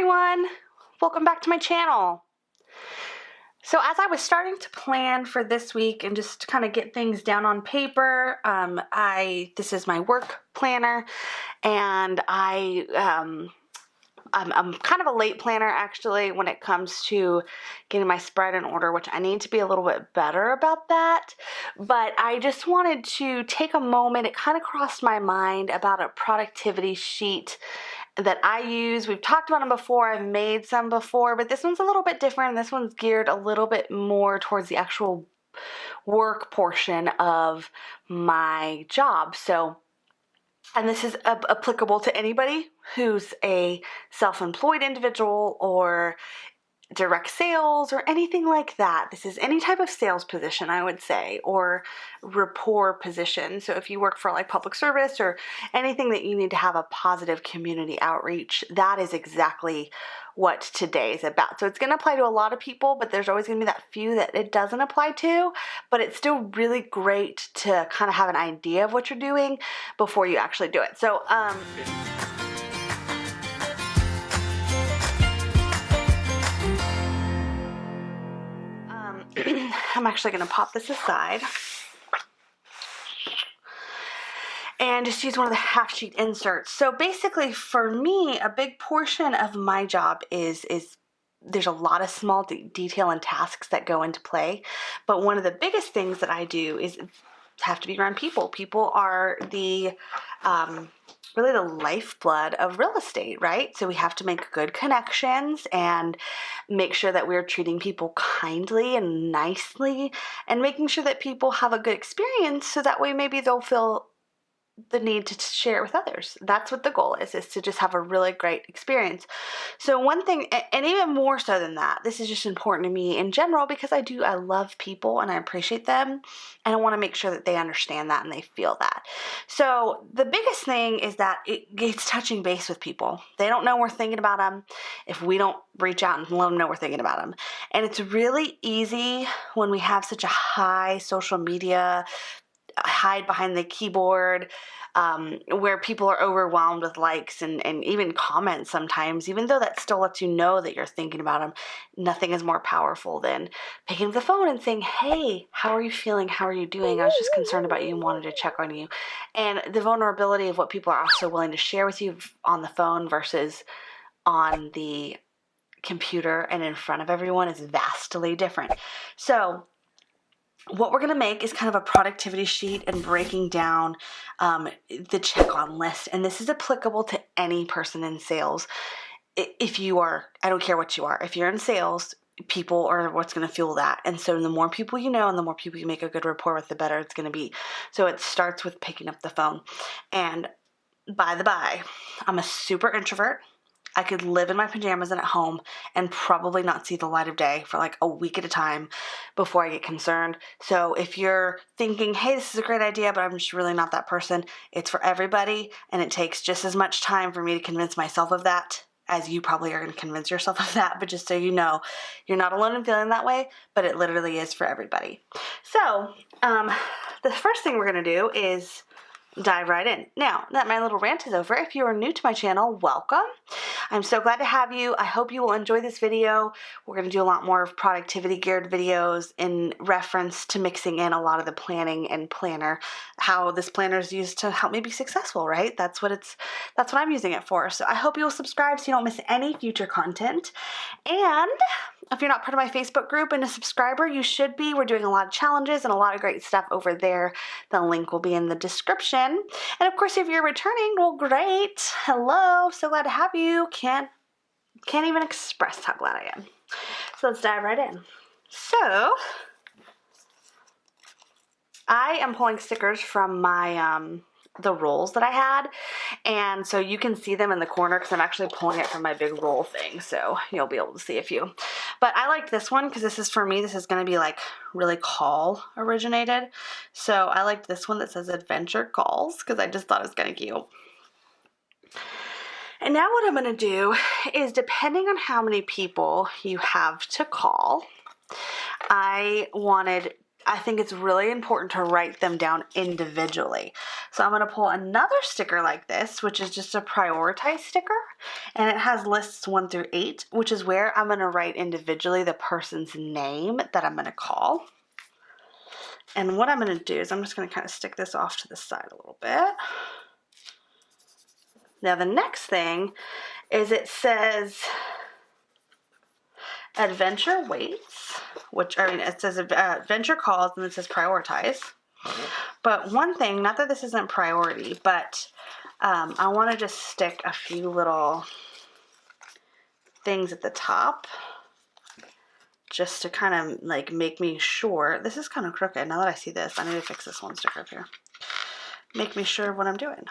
everyone, welcome back to my channel. So as I was starting to plan for this week and just kind of get things down on paper, this is my work planner, and I'm kind of a late planner actually when it comes to getting my spread in order, which I need to be a little bit better about that. But I just wanted to take a moment. It kind of crossed my mind about a productivity sheet that I use. We've talked about them before. I've made some before, but this one's a little bit different. This one's geared a little bit more towards the actual work portion of my job. And this is applicable to anybody who's a self-employed individual or direct sales or anything like that. This is any type of sales position, I would say, or rapport position. So if you work for like public service or anything that you need to have a positive community outreach, that is exactly what today is about. So it's going to apply to a lot of people, but there's always going to be that few that it doesn't apply to, but it's still really great to kind of have an idea of what you're doing before you actually do it. So, I'm actually going to pop this aside and just use one of the half sheet inserts. So basically for me, a big portion of my job is there's a lot of small detail and tasks that go into play. But one of the biggest things that I do is have to be around people. People are really the lifeblood of real estate, right? So we have to make good connections and make sure that we're treating people kindly and nicely and making sure that people have a good experience so that way maybe they'll feel the need to share it with others. That's what the goal is to just have a really great experience. So one thing, and even more so than that, this is just important to me in general because I love people and I appreciate them and I want to make sure that they understand that and they feel that. So the biggest thing is that it's touching base with people. They don't know we're thinking about them if we don't reach out and let them know we're thinking about them. And it's really easy when we have such a high social media hide behind the keyboard, where people are overwhelmed with likes and even comments sometimes, even though that still lets you know that you're thinking about them. Nothing is more powerful than picking up the phone and saying, hey, how are you feeling? How are you doing? I was just concerned about you and wanted to check on you. And the vulnerability of what people are also willing to share with you on the phone versus on the computer and in front of everyone is vastly different. So what we're going to make is kind of a productivity sheet and breaking down the check-on list. And this is applicable to any person in sales. If you are, I don't care what you are, if you're in sales, people are what's going to fuel that. And so the more people you know and the more people you make a good rapport with, the better it's going to be. So it starts with picking up the phone. And by the by, I'm a super introvert. I could live in my pajamas and at home and probably not see the light of day for like a week at a time before I get concerned. So if you're thinking, hey, this is a great idea, but I'm just really not that person, it's for everybody. And it takes just as much time for me to convince myself of that as you probably are going to convince yourself of that. But just so you know, you're not alone in feeling that way, but it literally is for everybody. So the first thing we're going to do is dive right in. Now that my little rant is over, if you are new to my channel, welcome. I'm so glad to have you. I hope you will enjoy this video. We're going to do a lot more of productivity geared videos in reference to mixing in a lot of the planning and planner, how this planner is used to help me be successful, right? That's what I'm using it for. So I hope you will subscribe so you don't miss any future content. And if you're not part of my Facebook group and a subscriber, you should be. We're doing a lot of challenges and a lot of great stuff over there. The link will be in the description. And of course, if you're returning, well, great. Hello, so glad to have you. Can't even express how glad I am. So let's dive right in. So I am pulling stickers from my the rolls that I had, and so you can see them in the corner because I'm actually pulling it from my big roll thing, so you'll be able to see a few. But I like this one because this is, for me, this is going to be like really call originated. So I liked this one that says Adventure Calls because I just thought it was kind of cute. And now what I'm going to do is, depending on how many people you have to call, I wanted I think it's really important to write them down individually. So I'm going to pull another sticker like this, which is just a prioritize sticker, and it has lists 1 through 8, which is where I'm going to write individually the person's name that I'm going to call. And what I'm going to do is I'm just going to kind of stick this off to the side a little bit. Now the next thing is it says adventure waits, which, I mean, it says adventure calls and it says prioritize. But one thing, not that this isn't priority, but I want to just stick a few little things at the top just to kind of like make me sure. This is kind of crooked. Now that I see this, I need to fix this one sticker up here. Make me sure of what I'm doing.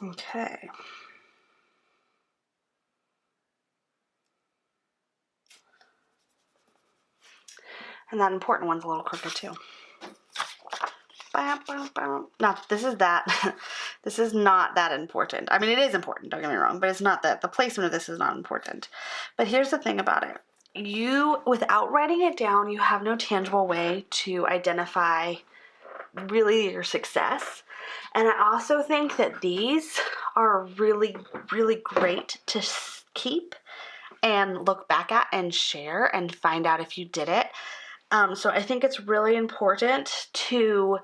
Okay. And that important one's a little crooked too. No, this is that. This is not that important. I mean, it is important, don't get me wrong, but it's not that. The placement of this is not important. But here's the thing about it. You, without writing it down, you have no tangible way to identify really your success. And I also think that these are really, really great to keep and look back at and share and find out if you did it. So I think it's really important to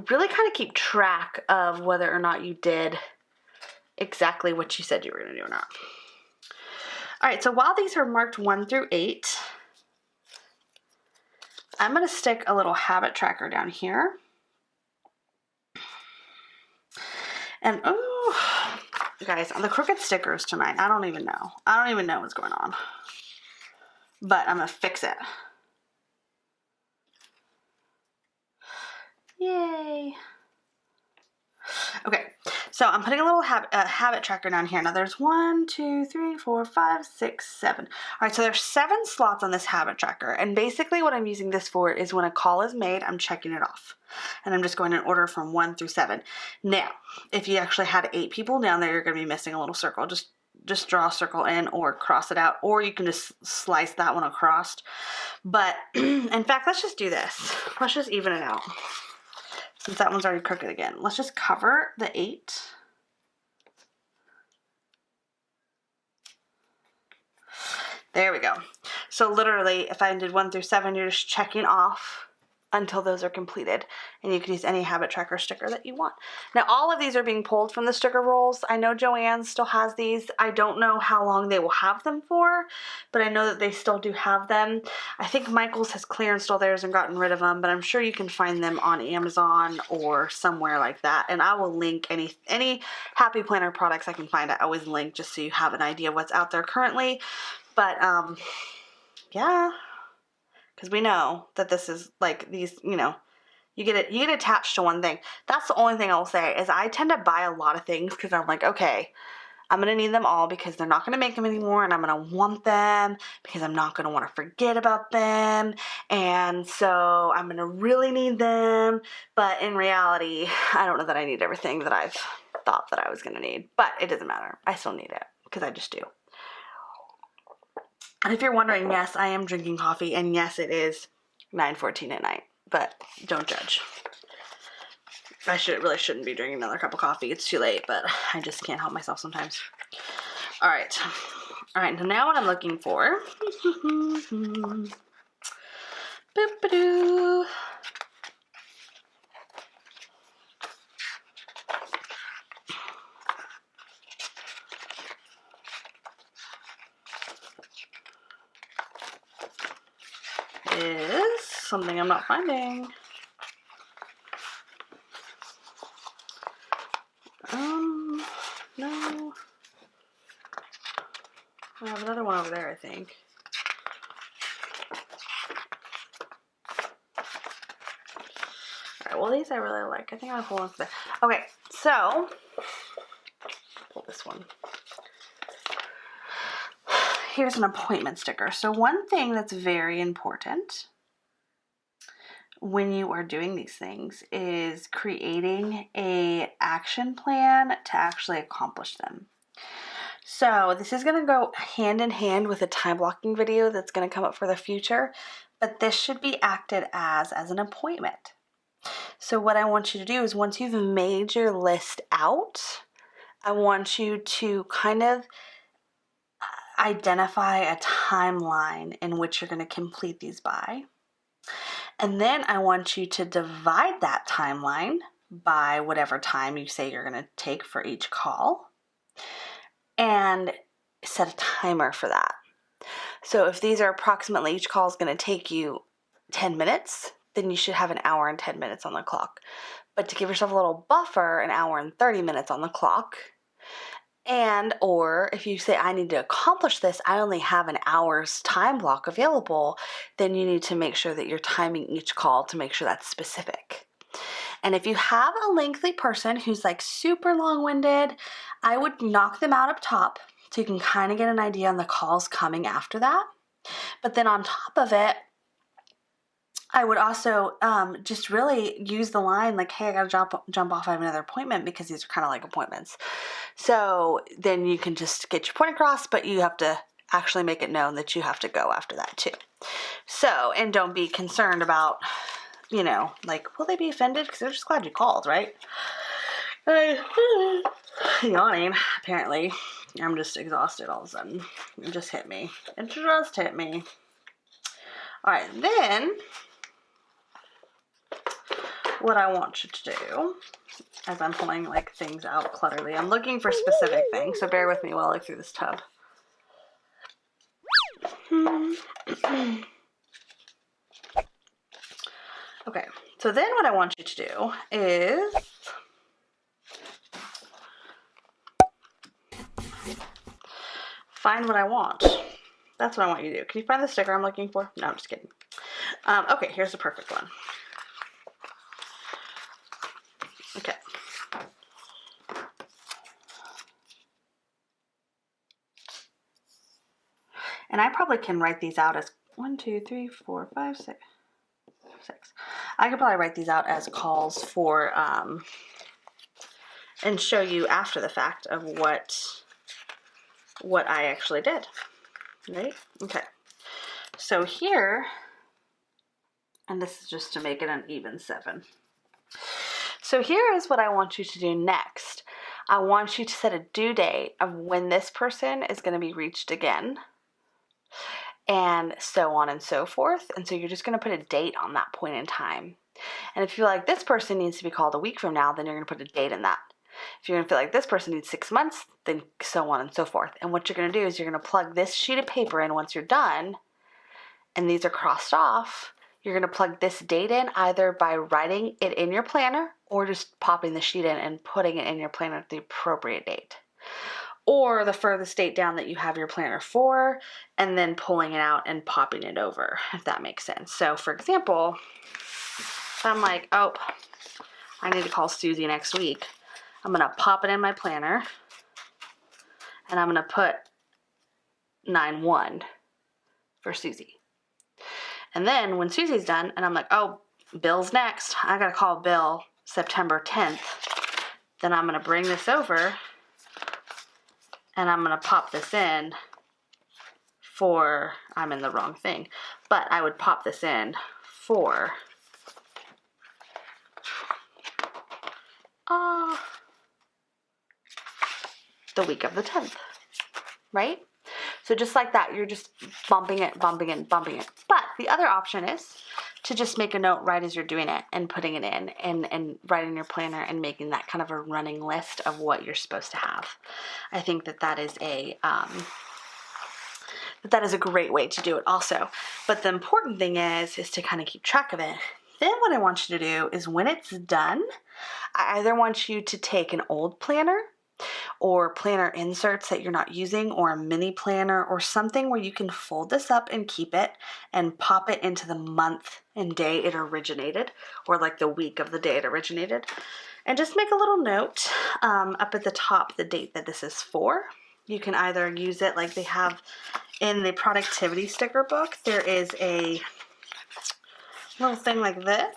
really kind of keep track of whether or not you did exactly what you said you were going to do or not. All right, so while these are marked 1 through 8, I'm going to stick a little habit tracker down here. And, oh, guys, the crooked stickers tonight, I don't even know. I don't even know what's going on. But I'm going to fix it. Yay. Okay, so I'm putting a little habit tracker down here. Now there's 1, 2, 3, 4, 5, 6, 7. All right, so there's 7 slots on this habit tracker. And basically what I'm using this for is when a call is made, I'm checking it off. And I'm just going in order from 1 through 7. Now, if you actually had 8 people down there, you're going to be missing a little circle. Just draw a circle in or cross it out, or you can just slice that one across. But in fact, let's just do this. Let's just even it out. Since that one's already crooked again. Let's just cover the 8. There we go. So literally, if I did 1 through 7, you're just checking off until those are completed. And you can use any habit tracker sticker that you want. Now, all of these are being pulled from the sticker rolls. I know Joanne still has these. I don't know how long they will have them for, but I know that they still do have them. I think Michael's has clearanced all theirs and gotten rid of them, but I'm sure you can find them on Amazon or somewhere like that. And I will link any Happy Planner products I can find. I always link just so you have an idea of what's out there currently. But, yeah. Because we know that this is like these, you know, you get attached to one thing. That's the only thing I'll say is I tend to buy a lot of things because I'm like, okay, I'm going to need them all because they're not going to make them anymore and I'm going to want them because I'm not going to want to forget about them. And so I'm going to really need them. But in reality, I don't know that I need everything that I've thought that I was going to need. But it doesn't matter. I still need it because I just do. And if you're wondering, yes, I am drinking coffee, and yes, it is 9:14 at night, but don't judge. I really shouldn't be drinking another cup of coffee. It's too late, but I just can't help myself sometimes. All right, so now what I'm looking for, boop-a-doo. Is something I'm not finding. No. I have another one over there, I think. Alright, well these I really like. I think I'll pull one for that. Okay, so pull this one. here's an appointment sticker. So one thing that's very important when you are doing these things is creating an action plan to actually accomplish them. So this is going to go hand in hand with a time blocking video that's going to come up for the future, but this should be acted as an appointment. So what I want you to do is once you've made your list out, I want you to kind of identify a timeline in which you're going to complete these by. And then I want you to divide that timeline by whatever time you say you're going to take for each call and set a timer for that. So if these are approximately, each call is going to take you 10 minutes, then you should have an hour and 10 minutes on the clock. But to give yourself a little buffer, an hour and 30 minutes on the clock. And, or if you say, I need to accomplish this, I only have an hour's time block available, then you need to make sure that you're timing each call to make sure that's specific. And if you have a lengthy person who's like super long-winded, I would knock them out up top so you can kind of get an idea on the calls coming after that. But then on top of it, I would also just really use the line like, hey, I got to jump off. I have another appointment, because these are kind of like appointments. So then you can just get your point across, but you have to actually make it known that you have to go after that too. So, and don't be concerned about, you know, like, will they be offended? Because they're just glad you called, right? Yawning, apparently. I'm just exhausted all of a sudden. It just hit me. It just hit me. All right, then what I want you to do, as I'm pulling like things out clutterly, I'm looking for specific things, so bear with me while I look through this tub. Okay, so then what I want you to do is find what I want. That's what I want you to do. Can you find the sticker I'm looking for? No, I'm just kidding. Okay, here's the perfect one. Okay. And I probably can write these out as 1, 2, 3, 4, 5, 6. I could probably write these out as calls for, and show you after the fact of what I actually did. Right? Okay. So here, and this is just to make it an even 7. So here is what I want you to do next. I want you to set a due date of when this person is going to be reached again, and so on and so forth. And so you're just going to put a date on that point in time. And if you feel like this person needs to be called a week from now, then you're going to put a date in that. If you're going to feel like this person needs 6 months, then so on and so forth. And what you're going to do is you're going to plug this sheet of paper in once you're done, and these are crossed off. You're going to plug this date in either by writing it in your planner or just popping the sheet in and putting it in your planner at the appropriate date. Or the furthest date down that you have your planner for, and then pulling it out and popping it over, if that makes sense. So for example, if I'm like, oh, I need to call Susie next week, I'm going to pop it in my planner, and I'm going to put 9/1 for Susie. And then when Susie's done, and I'm like, oh, Bill's next, I got to call Bill September 10th, then I'm going to bring this over, and I'm going to pop this in for, I'm in the wrong thing, but I would pop this in for the week of the 10th, right? So just like that, you're just bumping it. But the other option is to just make a note right as you're doing it and putting it in and writing your planner and making that kind of a running list of what you're supposed to have. I think that is a great way to do it also. But the important thing is to kind of keep track of it. Then what I want you to do is when it's done, I either want you to take an old planner or planner inserts that you're not using, or a mini planner or something where you can fold this up and keep it and pop it into the month and day it originated, or like the week of the day it originated, and just make a little note up at the top the date that this is for. You can either use it like they have in the productivity sticker book, there is a little thing like this.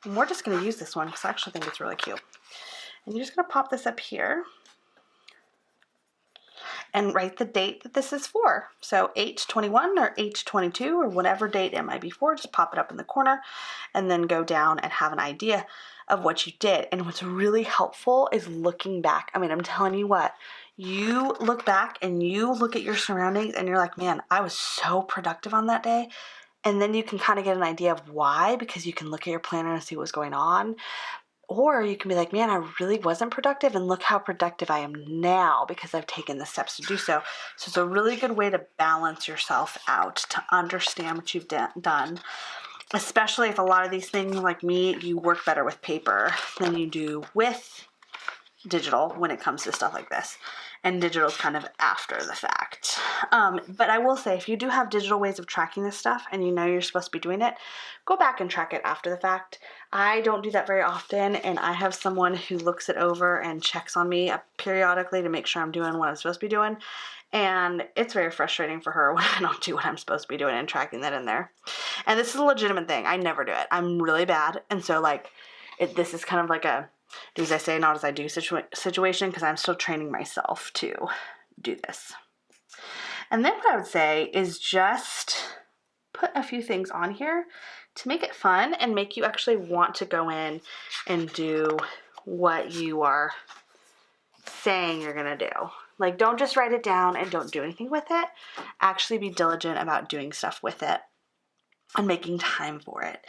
And we're just going to use this one because I actually think it's really cute. And you're just going to pop this up here and write the date that this is for. So 8/21 or 8/22 or whatever date it might be for, just pop it up in the corner and then go down and have an idea of what you did. And what's really helpful is looking back. I mean, I'm telling you what, you look back and you look at your surroundings and you're like, man, I was so productive on that day. And then you can kind of get an idea of why, because you can look at your planner and see what's going on. Or you can be like, man, I really wasn't productive, and look how productive I am now because I've taken the steps to do so. So it's a really good way to balance yourself out, to understand what you've done, especially if a lot of these things, like me, you work better with paper than you do with digital when it comes to stuff like this. And digital is kind of after the fact. But I will say, if you do have digital ways of tracking this stuff and you know you're supposed to be doing it, go back and track it after the fact. I don't do that very often, and I have someone who looks it over and checks on me periodically to make sure I'm doing what I'm supposed to be doing. And it's very frustrating for her when I don't do what I'm supposed to be doing and tracking that in there. And this is a legitimate thing. I never do it. I'm really bad. And so this is kind of like a do as I say, not as I do situation, because I'm still training myself to do this. And then what I would say is just put a few things on here to make it fun and make you actually want to go in and do what you are saying you're going to do. Like, don't just write it down and don't do anything with it. Actually be diligent about doing stuff with it and making time for it.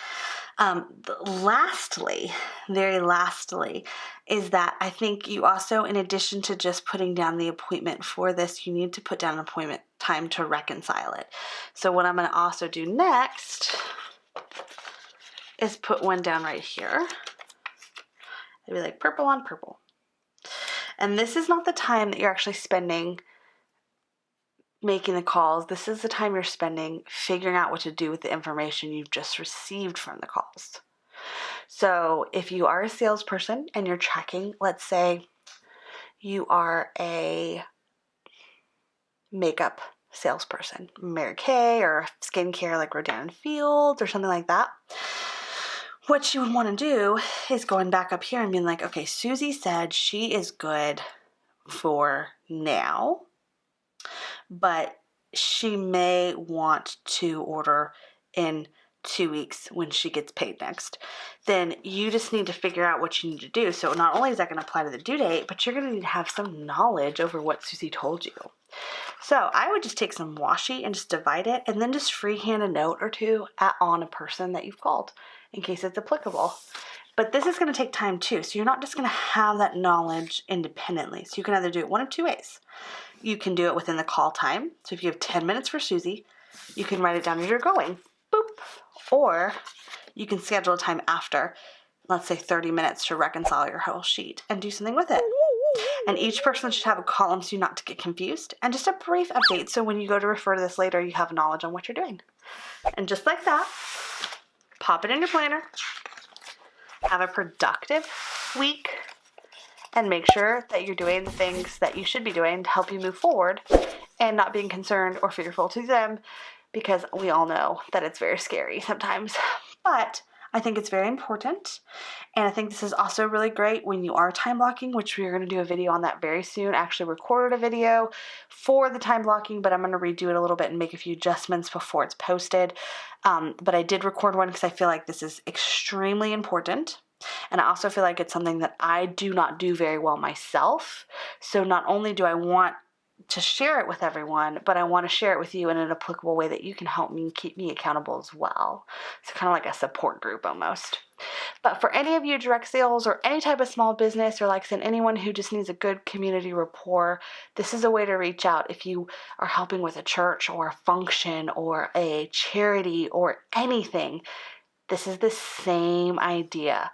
Very lastly, is that I think you also, in addition to just putting down the appointment for this, you need to put down an appointment time to reconcile it. So what I'm going to also do next is put one down right here. It'd be like purple on purple. And this is not the time that you're actually spending making the calls. This is the time you're spending figuring out what to do with the information you've just received from the calls. So if you are a salesperson and you're tracking, let's say you are a makeup salesperson, Mary Kay, or skincare like Rodan & Fields or something like that, what you would want to do is going back up here and being like, okay, Susie said she is good for now, but she may want to order in 2 weeks when she gets paid next. Then you just need to figure out what you need to do. So not only is that going to apply to the due date, but you're going to need to have some knowledge over what Susie told you. So I would just take some washi and just divide it, and then just freehand a note or two on a person that you've called in case it's applicable. But this is going to take time too. So you're not just going to have that knowledge independently. So you can either do it one of two ways. You can do it within the call time. So if you have 10 minutes for Susie, you can write it down as you're going. Boop. Or you can schedule a time after, let's say 30 minutes to reconcile your whole sheet and do something with it. And each person should have a column so you not to get confused, and just a brief update so when you go to refer to this later, you have knowledge on what you're doing. And just like that, pop it in your planner, have a productive week, and make sure that you're doing the things that you should be doing to help you move forward and not being concerned or fearful to them, because we all know that it's very scary sometimes. But I think it's very important, and I think this is also really great when you are time blocking, which we're going to do a video on that very soon. I actually recorded a video for the time blocking, but I'm going to redo it a little bit and make a few adjustments before it's posted. But I did record one because I feel like this is extremely important. And I also feel like it's something that I do not do very well myself. So not only do I want to share it with everyone, but I want to share it with you in an applicable way that you can help me keep me accountable as well. It's kind of like a support group almost. But for any of you direct sales or any type of small business, or like I said, anyone who just needs a good community rapport, this is a way to reach out. If you are helping with a church or a function or a charity or anything, this is the same idea.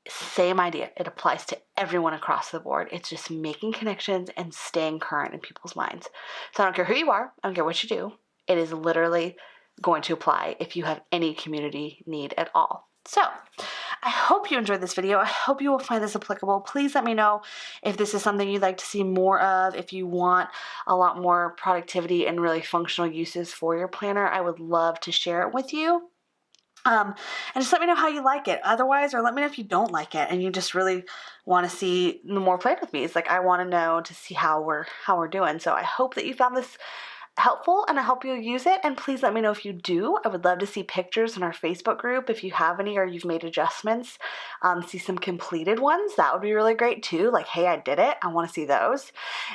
Same idea. It applies to everyone across the board. It's just making connections and staying current in people's minds. So I don't care who you are. I don't care what you do. It is literally going to apply if you have any community need at all. So, I hope you enjoyed this video. I hope you will find this applicable. Please let me know if this is something you'd like to see more of, if you want a lot more productivity and really functional uses for your planner. I would love to share it with you. And just let me know how you like it. Otherwise, or let me know if you don't like it and you just really want to see more Plan With Me. It's like I want to know to see how we're doing. So I hope that you found this helpful and I hope you'll use it, and please let me know if you do. I would love to see pictures in our Facebook group if you have any or you've made adjustments. See some completed ones. That would be really great too. Like, hey, I did it. I want to see those.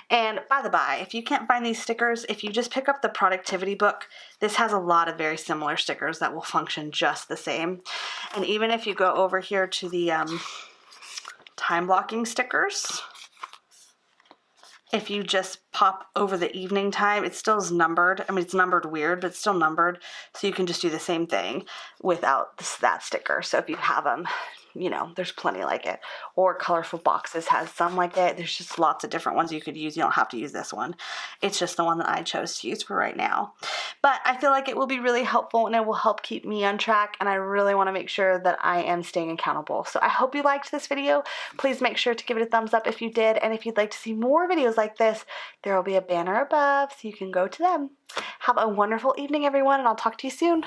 And by the by, if you can't find these stickers, if you just pick up the productivity book, this has a lot of very similar stickers that will function just the same. And even if you go over here to the time blocking stickers, if you just pop over the evening time, it still is numbered. I mean, it's numbered weird, but it's still numbered. So you can just do the same thing without that sticker. So if you have them, you know, there's plenty like it. Or Colorful Boxes has some like it. There's just lots of different ones you could use. You don't have to use this one. It's just the one that I chose to use for right now. But I feel like it will be really helpful and it will help keep me on track. And I really want to make sure that I am staying accountable. So I hope you liked this video. Please make sure to give it a thumbs up if you did. And if you'd like to see more videos like this, there will be a banner above so you can go to them. Have a wonderful evening, everyone, and I'll talk to you soon.